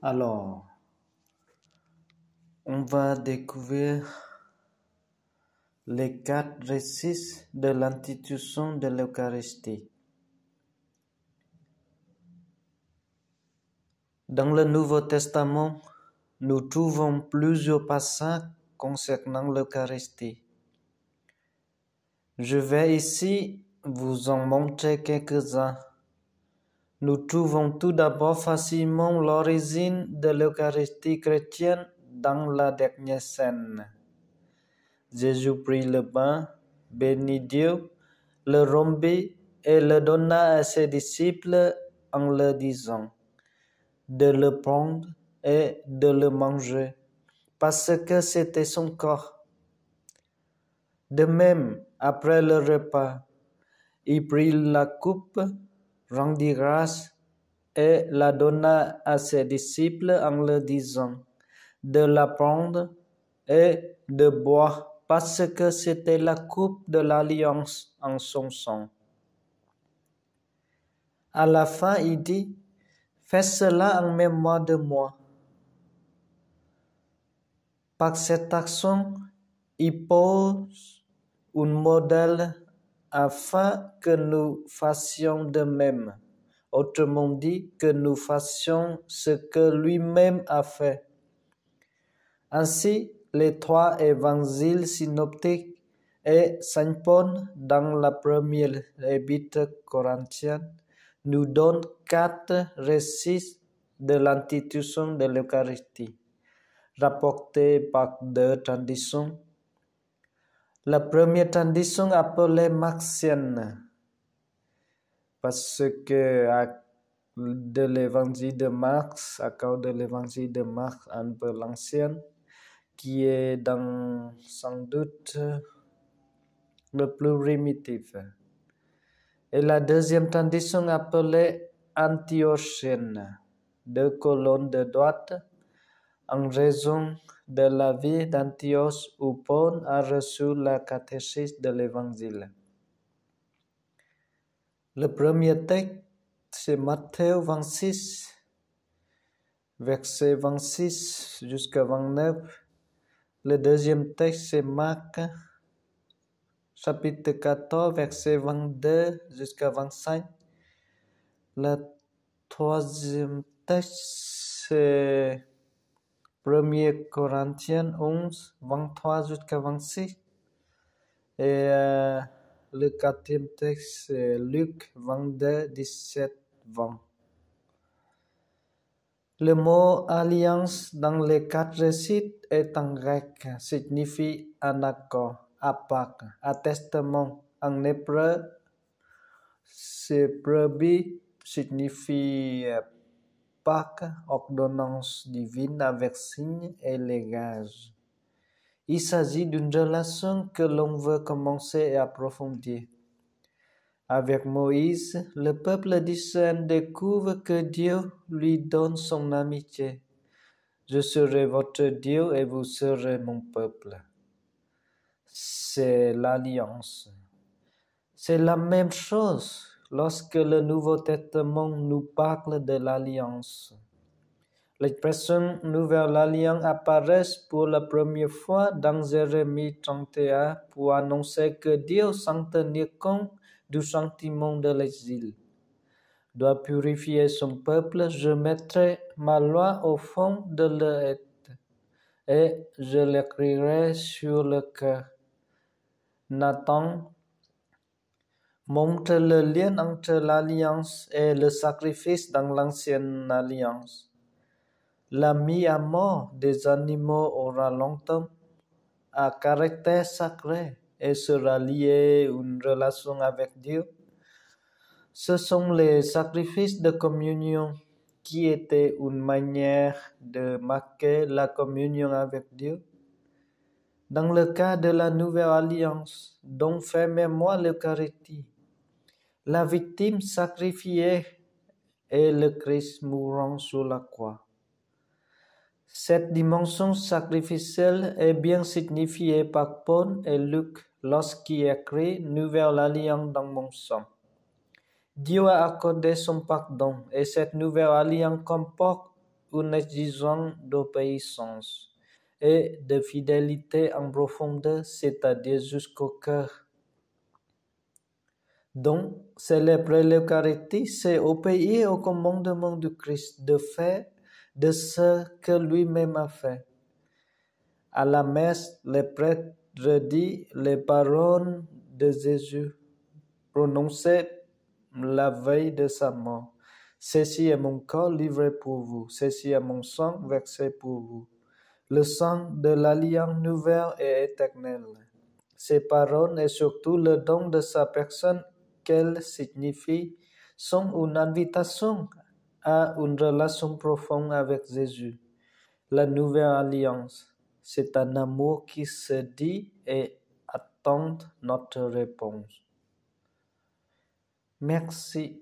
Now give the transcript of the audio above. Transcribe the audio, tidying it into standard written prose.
Alors, on va découvrir les 4 récits de l'institution de l'Eucharistie. Dans le Nouveau Testament, nous trouvons plusieurs passages concernant l'Eucharistie. Je vais ici vous en montrer quelques-uns. Nous trouvons tout d'abord facilement l'origine de l'Eucharistie chrétienne dans la dernière scène. Jésus prit le pain, bénit Dieu, le rompit et le donna à ses disciples en leur disant de le prendre et de le manger, parce que c'était son corps. De même, après le repas, il prit la coupe, rendit grâce et la donna à ses disciples en leur disant de la prendre et de boire, parce que c'était la coupe de l'alliance en son sang. À la fin, il dit, faites cela en mémoire de moi. Par cette action, il pose un modèle afin que nous fassions de même. Autrement dit, que nous fassions ce que lui-même a fait. Ainsi, les 3 évangiles synoptiques et Saint Paul dans la première épître corinthienne nous donnent 4 récits de l'institution de l'Eucharistie, rapportés par 2 traditions. La première tradition appelée marcienne, parce que de l'évangile de Marc, à cause de l'évangile de Marc un peu l'ancien, qui est sans doute le plus primitif. Et la deuxième tradition appelée antiochienne, 2 colonnes de droite, en raison de la vie d'Antioche où Paul a reçu la catéchisme de l'Évangile. Le premier texte, c'est Matthieu 26, verset 26 jusqu'à 29. Le deuxième texte, c'est Marc, chapitre 14, verset 22 jusqu'à 25. Le troisième texte, c'est 1 Corinthiens 11, 23 jusqu'à 26. Et le quatrième texte, c'est Luc 22, 17, 20. Le mot alliance dans les 4 récits est en grec, signifie un accord, apach, attestement. En hébreu, c'est prebi, signifie pacte, ordonnance divine avec signe et légages. Il s'agit d'une relation que l'on veut commencer et approfondir. Avec Moïse, le peuple d'Israël découvre que Dieu lui donne son amitié. Je serai votre Dieu et vous serez mon peuple. C'est l'alliance. C'est la même chose lorsque le Nouveau Testament nous parle de l'alliance. L'expression Nouvelle Alliance apparaît pour la première fois dans Jérémie 31 pour annoncer que Dieu, sans tenir compte du sentiment de l'exil, doit purifier son peuple. Je mettrai ma loi au fond de leur être et je l'écrirai sur le cœur. Nathan montre le lien entre l'alliance et le sacrifice dans l'ancienne alliance. La mise à mort des animaux aura longtemps un caractère sacré et sera liée à une relation avec Dieu. Ce sont les sacrifices de communion qui étaient une manière de marquer la communion avec Dieu. Dans le cas de la Nouvelle Alliance, dont fait mémoire l'Eucharistie, la victime sacrifiée est le Christ mourant sur la croix. Cette dimension sacrificielle est bien signifiée par Paul et Luc lorsqu'il écrit « Nouvelle Alliance dans mon sang ». Dieu a accordé son pardon et cette nouvelle alliance comporte une exigence d'obéissance et de fidélité en profondeur, c'est-à-dire jusqu'au cœur. Donc, célébrer l'Eucharistie, c'est obéir au commandement du Christ de faire de ce que lui-même a fait. À la messe, le prêtre redit les paroles de Jésus prononcées la veille de sa mort. Ceci est mon corps livré pour vous. Ceci est mon sang versé pour vous. Le sang de l'alliance nouvelle et éternelle. Ces paroles et surtout le don de sa personne qu'elles signifient sont une invitation à une relation profonde avec Jésus. La nouvelle alliance, c'est un amour qui se dit et attend notre réponse. Merci.